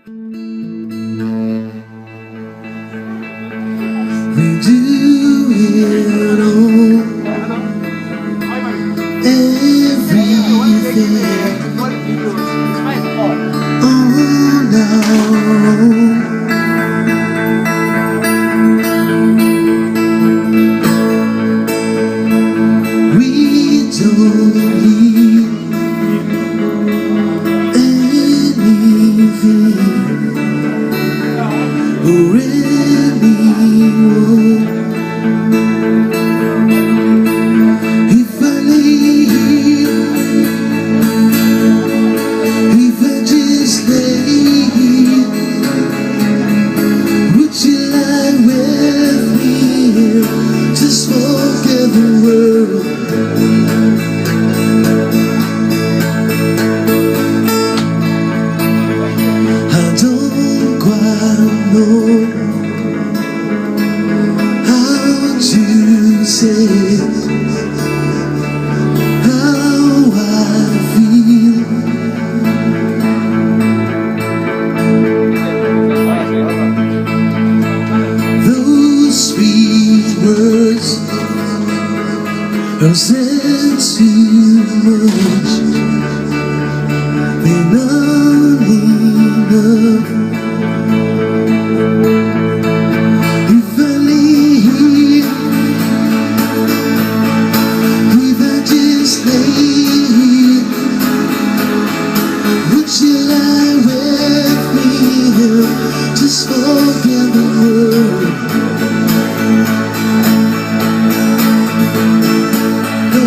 We do it all, everything on our own. We don't need anything or anyone. If I lay here, if I just lay here, would you lie with me here? Just forget the world. I don't quite know how to say how I feel. Those sweet words are said too much. They're not enough. If I lay here, if I just lay here, would you lie with me here? Just forget the world. No,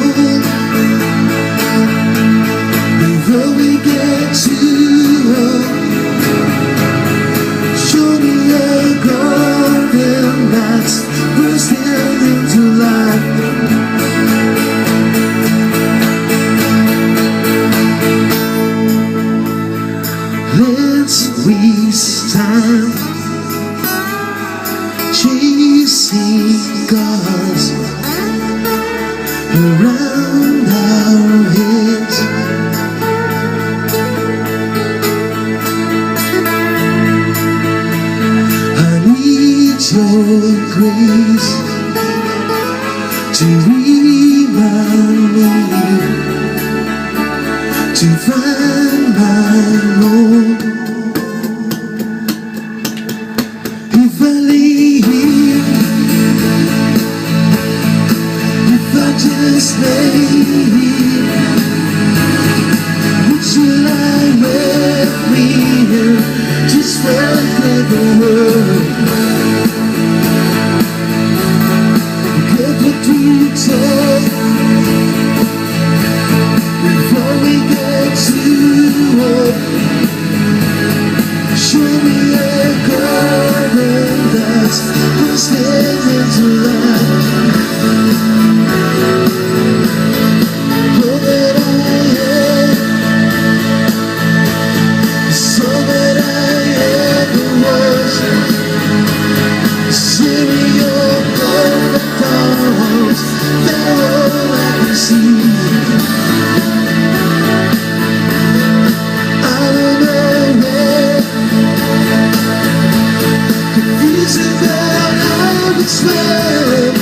before we get too old, show me a golden that's bursting into life. Let's waste time chasing gods around our heads. I need your grace to remind me to find my Lord. If I lay here, if I just lay here, would you lie with me here? Just forget the world. Forget what we talk before we get too old. Show me a garden that's bursting into life. All that I am is all that I ever was. Send me your perfect arms, they're all I can see. I don't know where, confused about how it's felt.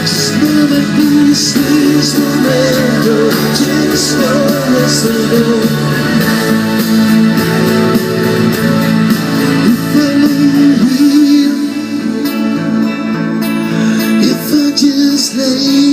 Just know that these things will never just for us alone. If I lay here, if I just lay